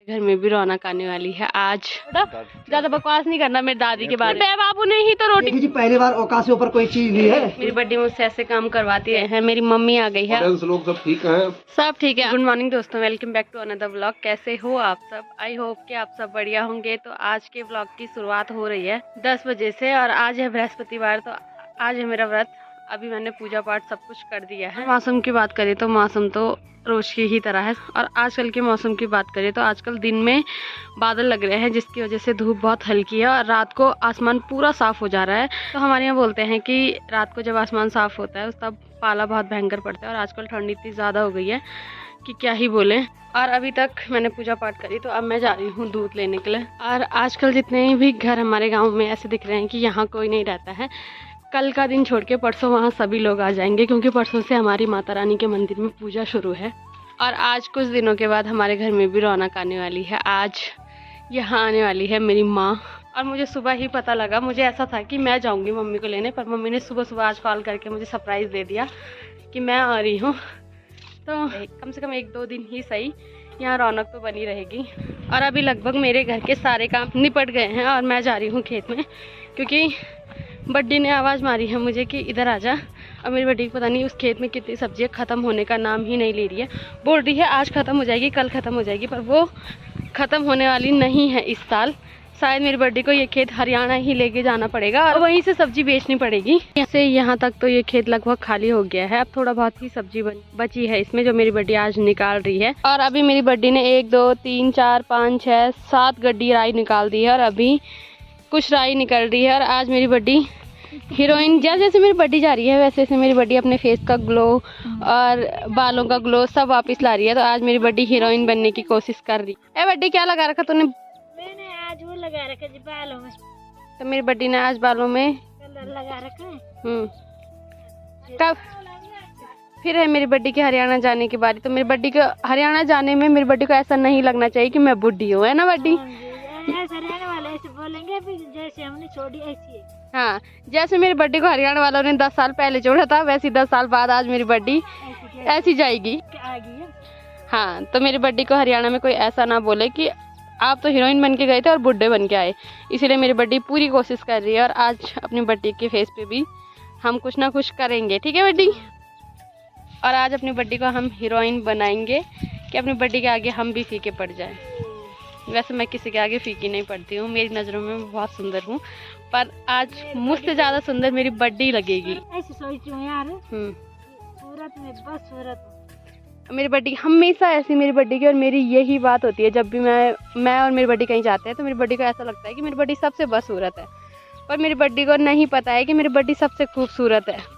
घर में भी रौनक आने वाली है आज। ज्यादा बकवास नहीं करना मेरी दादी के बारे में। बाबू ने ही तो रोटी जी पहली बार औकात से ऊपर कोई चीज ली है। मेरी बड्डी मुझसे ऐसे काम करवाती है। मेरी मम्मी आ गई है। लोग सब ठीक हैं? सब ठीक है। गुड मॉर्निंग दोस्तों, welcome back to another vlog. कैसे हो आप सब? आई होप कि आप सब बढ़िया होंगे। तो आज के व्लॉग की शुरुआत हो रही है 10 बजे से और आज है बृहस्पतिवार, तो आज है मेरा व्रत। अभी मैंने पूजा पाठ सब कुछ कर दिया है। मौसम की बात करें तो मौसम तो रोज की ही तरह है और आजकल के मौसम की बात करें तो आजकल दिन में बादल लग रहे हैं जिसकी वजह से धूप बहुत हल्की है और रात को आसमान पूरा साफ हो जा रहा है। तो हमारे यहाँ बोलते हैं कि रात को जब आसमान साफ होता है तब पाला बहुत भयंकर पड़ता है और आजकल ठंड इतनी ज़्यादा हो गई है कि क्या ही बोले। और अभी तक मैंने पूजा पाठ करी तो अब मैं जा रही हूँ दूध लेने के लिए। और आजकल जितने भी घर हमारे गाँव में ऐसे दिख रहे हैं कि यहाँ कोई नहीं रहता है। कल का दिन छोड़ के परसों वहाँ सभी लोग आ जाएंगे क्योंकि परसों से हमारी माता रानी के मंदिर में पूजा शुरू है। और आज कुछ दिनों के बाद हमारे घर में भी रौनक आने वाली है। आज यहाँ आने वाली है मेरी माँ। और मुझे सुबह ही पता लगा, मुझे ऐसा था कि मैं जाऊँगी मम्मी को लेने, पर मम्मी ने सुबह सुबह आज कॉल करके मुझे सरप्राइज़ दे दिया कि मैं आ रही हूँ। तो कम से कम 1-2 दिन ही सही यहाँ रौनक तो बनी रहेगी। और अभी लगभग मेरे घर के सारे काम निपट गए हैं और मैं जा रही हूँ खेत में क्योंकि बड्डी ने आवाज़ मारी है मुझे कि इधर आ जा। और मेरी बड्डी पता नहीं उस खेत में कितनी सब्जियाँ ख़त्म होने का नाम ही नहीं ले रही है। बोल रही है आज ख़त्म हो जाएगी, कल ख़त्म हो जाएगी, पर वो ख़त्म होने वाली नहीं है इस साल। शायद मेरी बड्डी को ये खेत हरियाणा ही लेके जाना पड़ेगा और वहीं से सब्जी बेचनी पड़ेगी। यहाँ से यहाँ तक तो ये खेत लगभग खाली हो गया है। अब थोड़ा बहुत ही सब्जी बची है इसमें जो मेरी बड्डी आज निकाल रही है। और अभी मेरी बड्डी ने 1 2 3 4 5 6 7 गड्डी राई निकाल दी है और अभी कुछ राई निकल रही है। और आज मेरी बड्डी हीरोइन, जैसे जैसे मेरी बड्डी जा रही है वैसे वैसे मेरी बड्डी अपने फेस का ग्लो और बालों का ग्लो सब वापस ला रही है। तो आज मेरी बड्डी हीरोइन बनने की कोशिश कर रही है। बड्डी क्या लगा रखा तूने? मैंने आज वो लगा रखा जी बालों में। तो मेरी बड्डी ने आज बालों में कलर लगा रखा है। कब फिर है मेरी बड्डी के हरियाणा जाने की बारी। तो मेरी बड्डी को हरियाणा जाने में मेरी बड्डी को ऐसा नहीं लगना चाहिए कि मैं बुढ़ी हूँ, है ना बड्डी? हरियाणा वाले ऐसे बोलेंगे जैसे हमने छोड़ी ऐसी है। हाँ, जैसे मेरी बड्डी को हरियाणा वालों ने 10 साल पहले छोड़ा था वैसे 10 साल बाद आज मेरी बड्डी ऐसी जाएगी। हाँ, तो मेरी बड्डी को हरियाणा में कोई ऐसा ना बोले कि आप तो हीरोइन बन के गए थे और बुड्ढे बन के आए। इसीलिए मेरी बड्डी पूरी कोशिश कर रही है और आज अपनी बड्डी के फेस पे भी हम कुछ ना कुछ करेंगे, ठीक है बड्डी? और आज अपनी बड्डी को हम हीरोइन बनाएंगे कि अपनी बड्डी के आगे हम भी फीके पड़ जाए। वैसे मैं किसी के आगे फीकी नहीं पड़ती हूँ, मेरी नज़रों में मैं बहुत सुंदर हूँ, पर आज मुझसे ज़्यादा सुंदर मेरी बड्डी लगेगी। ऐसे सोचती हूँ यार, सूरत में बस सूरत मेरी बड्डी हमेशा ऐसी, मेरी बड्डी की और मेरी यही बात होती है। जब भी मैं और मेरी बड्डी कहीं जाते हैं तो मेरी बड्डी को ऐसा लगता है कि मेरी बड्डी सबसे बदसूरत है, पर मेरी बड्डी को नहीं पता है कि मेरी बड्डी सबसे खूबसूरत है।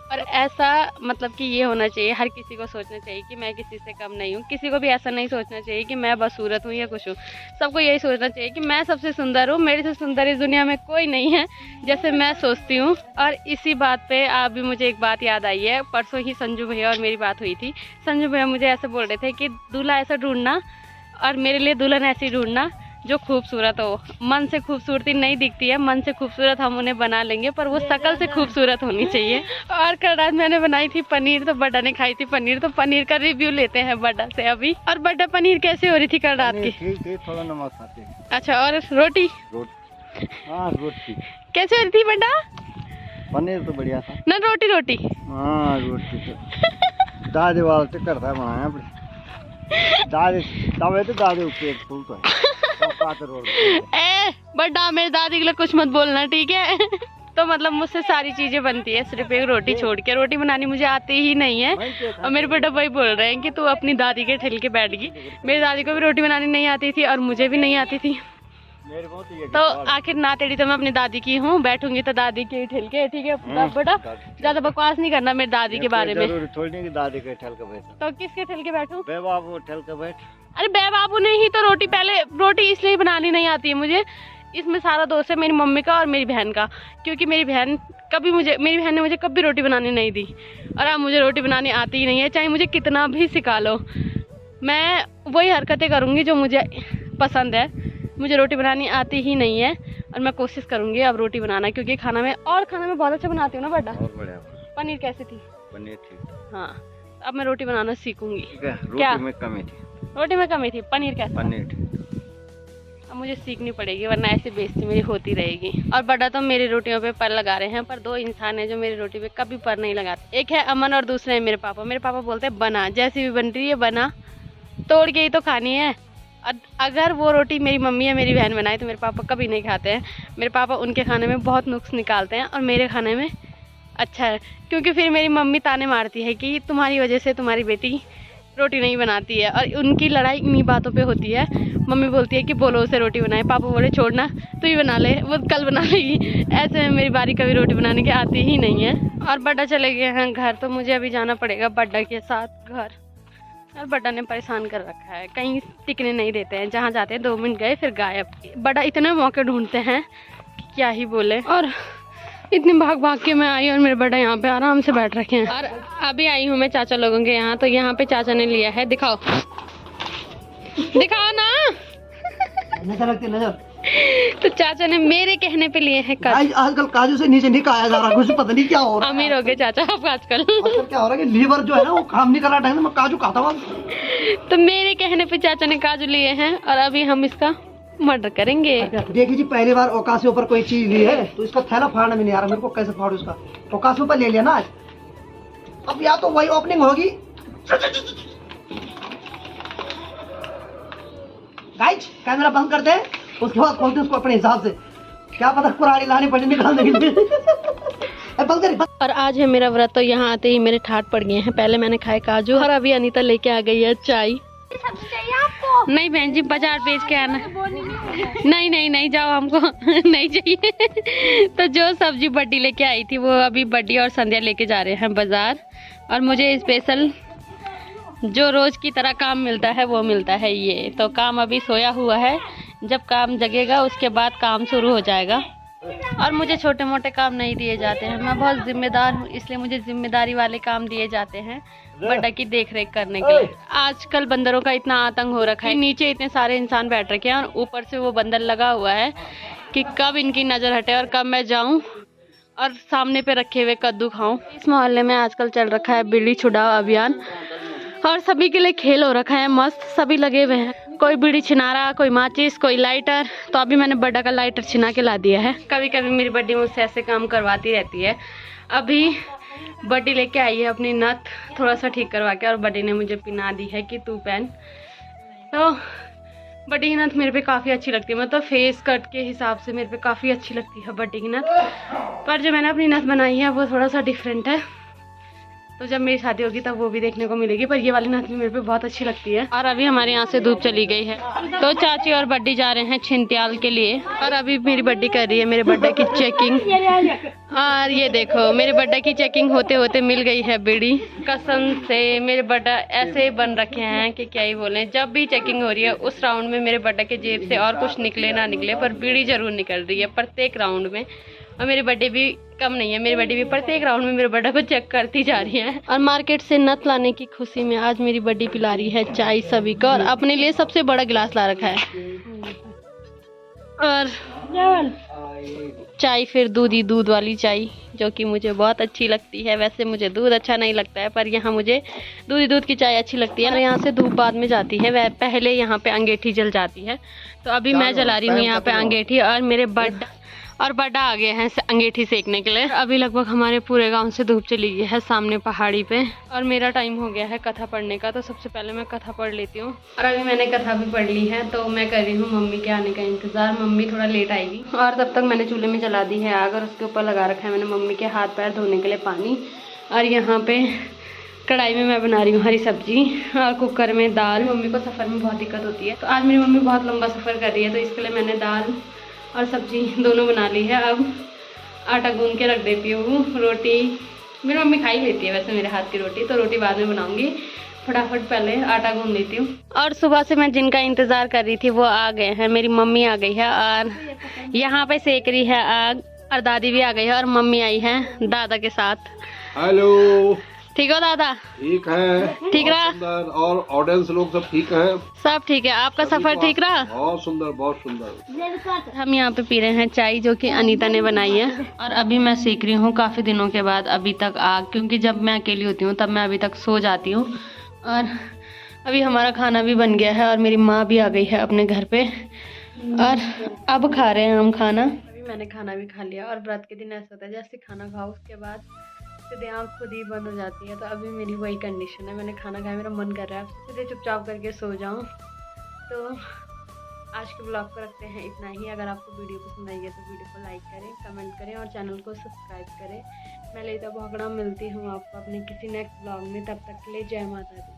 और ऐसा मतलब कि ये होना चाहिए, हर किसी को सोचना चाहिए कि मैं किसी से कम नहीं हूँ। किसी को भी ऐसा नहीं सोचना चाहिए कि मैं बदसूरत हूँ या कुछ हूँ। सबको यही सोचना चाहिए कि मैं सबसे सुंदर हूँ, मेरे से सुंदर इस दुनिया में कोई नहीं है, जैसे मैं सोचती हूँ। और इसी बात पे आप भी मुझे एक बात याद आई है। परसों ही संजू भैया और मेरी बात हुई थी। संजू भैया मुझे ऐसे बोल रहे थे कि दूल्हा ऐसा ढूंढना और मेरे लिए दुल्हन ऐसी ढूंढना जो खूबसूरत हो। मन से खूबसूरती नहीं दिखती है, मन से खूबसूरत हम उन्हें बना लेंगे, पर वो शकल से खूबसूरत होनी चाहिए। और कल रात मैंने बनाई थी पनीर, तो बड्डा ने खाई थी पनीर। तो पनीर का रिव्यू लेते हैं बड्डा से अभी। और बड्डा पनीर कैसे हो रही थी कल रात की? थोड़ा नमक खाते। अच्छा, और रोटी? हाँ रोटी कैसे हो रही थी बड्डा? पनीर तो बढ़िया था ना, रोटी रोटी? हाँ रोटी तो दादी वाला तो करता बनाया दादी तवे तो दादी ऊपर फूल तो है। बड्डा मेरी दादी के लिए कुछ मत बोलना, ठीक है? तो मतलब मुझसे सारी चीजें बनती है, सिर्फ एक रोटी छोड़ के। रोटी बनानी मुझे आती ही नहीं है। और मेरे बड्डा भाई बोल रहे हैं कि तू अपनी दादी के ठिल के बैठ गई। मेरी दादी को भी रोटी बनानी नहीं आती थी और मुझे भी नहीं आती थी। तो आखिर ना तेरी तो मैं अपनी दादी की हूँ, बैठूंगी तो दादी के ठिल के, ठीक है बेटा? ज्यादा बकवास नहीं करना मेरी दादी के बारे में। दादी के ठिल के बैठ। तो किसके ठिल के बैठूं? बाबू ठिल के बैठ। अरे बे बाबू ने ही तो रोटी, पहले रोटी इसलिए बनानी नहीं आती है मुझे। इसमें सारा दोष है मेरी मम्मी का और मेरी बहन का, क्योंकि मेरी बहन ने मुझे कभी रोटी बनानी नहीं दी और अब मुझे रोटी बनानी आती ही नहीं है। चाहे मुझे कितना भी सिखा लो, मैं वही हरकतें करूँगी जो मुझे पसंद है। मुझे रोटी बनानी आती ही नहीं है और मैं कोशिश करूँगी अब रोटी बनाना, क्योंकि खाना में बहुत अच्छा बनाती हूँ ना बड्डा। पनीर कैसी थी? पनीर ठीक। हाँ, अब मैं रोटी बनाना सीखूंगी। रोटी में कमी थी। रोटी में कमी थी, पनीर कैसा? पनीर ठीक। अब मुझे सीखनी पड़ेगी वरना ऐसे बेइज्जती मेरी होती रहेगी। और बड़ा तो मेरी रोटियों पे पर लगा रहे हैं, पर दो इंसान है जो मेरी रोटी पे कभी पर नहीं लगाते। एक है अमन और दूसरे है मेरे पापा। मेरे पापा बोलते हैं बना, जैसी भी बन रही है बना, तोड़ के ही तो खानी है। अगर वो रोटी मेरी मम्मी या मेरी बहन बनाए तो मेरे पापा कभी नहीं खाते हैं। मेरे पापा उनके खाने में बहुत नुक्स निकालते हैं और मेरे खाने में अच्छा है, क्योंकि फिर मेरी मम्मी ताने मारती है कि तुम्हारी वजह से तुम्हारी बेटी रोटी नहीं बनाती है, और उनकी लड़ाई इन्हीं बातों पे होती है। मम्मी बोलती है कि बोलो उसे रोटी बनाए, पापा बोले छोड़ना तू ही बना ले, वो कल बना लेगी। ऐसे में मेरी बारी कभी रोटी बनाने की आती ही नहीं है। और बड्डा चले गए हैं घर, तो मुझे अभी जाना पड़ेगा बड्डा के साथ घर। और बड्डा ने परेशान कर रखा है, कहीं टिकने नहीं देते हैं, जहाँ जाते हैं 2 मिनट गए फिर गायब। बड्डा इतने मौके ढूंढते हैं कि क्या ही बोले। और इतनी भाग भाग के मैं आई और मेरे बड़ा यहाँ पे आराम से बैठ रखे हैं। और अभी आई हूँ मैं चाचा लोगों के यहाँ, तो यहाँ पे चाचा ने लिया है, दिखाओ दिखाओ ना। नजर लगती नजर। तो चाचा ने मेरे कहने पे लिए हैं काजू। आजकल काजू से नीचे नहीं खाया जा रहा, कुछ पता नहीं क्या हो रहा है। अमीर हो गए चाचा आप आजकल। क्या हो रहा है कि लीवर जो है ना वो काम नहीं कर रहा, टाइम मैं काजू खाता हूँ। तो मेरे कहने पे चाचा ने काजू लिए हैं और अभी हम इसका मर्डर करेंगे। देखिए जी, पहली बार औकात से ऊपर कोई चीज ली है तो इसका थैला फाड़ना भी नहीं आ रहा मेरे को, कैसे फाड़ू इसका। औकात से ऊपर ले लिया ना आज, अब या तो वही ओपनिंग होगी। गाइस कैमरा बंद करते हैं, उसके बाद खोलते हैं उसको अपने हिसाब से, क्या पता कुराड़ी लानी पड़े निकालने के लिए। बंद कर। और आज है मेरा व्रत, तो यहाँ आते ही मेरे ठाट पड़ गए हैं। पहले मैंने खाए काजू और अभी अनीता लेके आ गई है चाय। नहीं बहन जी, बाजार बेच के आना। नहीं नहीं नहीं जाओ, हमको नहीं चाहिए। तो जो सब्जी बड्डी लेके आई थी वो अभी बड्डी और संध्या लेके जा रहे हैं बाजार। और मुझे स्पेशल जो रोज की तरह काम मिलता है वो मिलता है ये। तो काम अभी सोया हुआ है, जब काम जगेगा उसके बाद काम शुरू हो जाएगा। और मुझे छोटे मोटे काम नहीं दिए जाते हैं, मैं बहुत जिम्मेदार हूँ, इसलिए मुझे जिम्मेदारी वाले काम दिए जाते हैं बड्डा की देख रेख करने के लिए। आजकल बंदरों का इतना आतंक हो रखा है, नीचे इतने सारे इंसान बैठ रखे हैं और ऊपर से वो बंदर लगा हुआ है कि कब इनकी नज़र हटे और कब मैं जाऊं और सामने पे रखे हुए कद्दू खाऊं। इस मोहल्ले में आजकल चल रखा है बीड़ी छुड़ाओ अभियान, और सभी के लिए खेल हो रखा है मस्त, सभी लगे हुए हैं। कोई बीड़ी छिना रहा, कोई माचिस, कोई लाइटर। तो अभी मैंने बड्डा का लाइटर छिना के ला दिया है। कभी कभी मेरी बड्डी मुझसे ऐसे काम करवाती रहती है। अभी बड्डी लेके आई है अपनी नथ थोड़ा सा ठीक करवा के, और बड्डी ने मुझे पिना दी है कि तू पहन। तो बड्डी की नथ मेरे पे काफ़ी अच्छी लगती है, मतलब फेस कट के हिसाब से मेरे पे काफ़ी अच्छी लगती है बड्डी की नथ। पर जो मैंने अपनी नथ बनाई है वो थोड़ा सा डिफरेंट है, तो जब मेरी शादी होगी तब वो भी देखने को मिलेगी। पर ये वाली नथ भी मेरे पे बहुत अच्छी लगती है। और अभी हमारे यहाँ से धूप चली गई है, तो चाची और बड्डी जा रहे हैं छिंत्याल के लिए। और अभी मेरी बड्डी कर रही है मेरे बड्डे की चेकिंग। और ये देखो मेरे बड्डे की चेकिंग होते होते मिल गई है बीड़ी। कसम से मेरे बड्डा ऐसे बन रखे हैं कि क्या ही बोले। जब भी चेकिंग हो रही है उस राउंड में मेरे बड्डे के जेब से और कुछ निकले ना निकले, पर बीड़ी जरूर निकल रही है प्रत्येक राउंड में। और मेरी बड्डी भी कम नहीं है, मेरी बड्डी भी प्रत्येक राउंड में मेरे बड्डा को चेक करती जा रही है। और मार्केट से नथ लाने की खुशी में आज मेरी बड्डी पिला रही है चाय सभी को, और अपने लिए सबसे बड़ा गिलास ला रखा है। और चाय फिर दूध वाली चाय, जो कि मुझे बहुत अच्छी लगती है। वैसे मुझे दूध अच्छा नहीं लगता है, पर यहाँ मुझे दूध की चाय अच्छी लगती है। और यहाँ से धूप बाद में जाती है, वह पहले यहाँ पे अंगीठी जल जाती है। तो अभी मैं जला रही हूँ यहाँ पे अंगीठी, और मेरे बड्डा आ गए हैं अंगीठी सेकने के लिए। अभी लगभग हमारे पूरे गांव से धूप चली गई है सामने पहाड़ी पे, और मेरा टाइम हो गया है कथा पढ़ने का। तो सबसे पहले मैं कथा पढ़ लेती हूँ। और अभी मैंने कथा भी पढ़ ली है, तो मैं कर रही हूँ मम्मी के आने का इंतजार। मम्मी थोड़ा लेट आएगी। और तब तक मैंने चूल्हे में जला दी है आग, और उसके ऊपर लगा रखा है मैंने मम्मी के हाथ पैर धोने के लिए पानी। और यहाँ पे कढ़ाई में मैं बना रही हूँ हरी सब्जी, और कुकर में दाल। मम्मी को सफ़र में बहुत दिक्कत होती है, तो आज मेरी मम्मी बहुत लंबा सफ़र कर रही है, तो इसके लिए मैंने दाल और सब्जी दोनों बना ली है। अब आटा गूंद के रख देती हूँ। रोटी मेरी मम्मी खा ही लेती है वैसे मेरे हाथ की रोटी, तो रोटी बाद में बनाऊंगी। फटाफट पहले आटा गूंद लेती हूँ। और सुबह से मैं जिनका इंतज़ार कर रही थी वो आ गए हैं। मेरी मम्मी आ गई है और यहाँ पे सेक रही है आग, और दादी भी आ गई है, और मम्मी आई है दादा के साथ। हेलो, ठीक हो दादा? ठीक है, ठीक रहा? और ऑडियंस लोग सब ठीक हैं? सब ठीक है। आपका सफर ठीक रहा? बहुत सुंदर, बहुत सुंदर। हम यहाँ पे पी रहे हैं चाय, जो कि अनीता ने बनाई है। और अभी मैं सीख रही हूँ काफ़ी दिनों के बाद अभी तक आग, क्योंकि जब मैं अकेली होती हूँ तब मैं अभी तक सो जाती हूँ। और अभी हमारा खाना भी बन गया है और मेरी माँ भी आ गई है अपने घर पे और अब खा रहे हैं हम खाना। अभी मैंने खाना भी खा लिया और व्रत के दिन ऐसा होता है जैसे खाना खाओ उसके बाद सीधे आँख खुद ही बंद हो जाती है। तो अभी मेरी वही कंडीशन है, मैंने खाना खाया, मेरा मन कर रहा है अब सीधे चुपचाप करके सो जाऊँ। तो आज के ब्लॉग को रखते हैं इतना ही। अगर आपको वीडियो पसंद आई है तो वीडियो को लाइक करें, कमेंट करें और चैनल को सब्सक्राइब करें। मैं ललिता भागड़ा मिलती हूँ आपको अपने किसी नेक्स्ट ब्लॉग में। तब तक के लिए जय माता दी।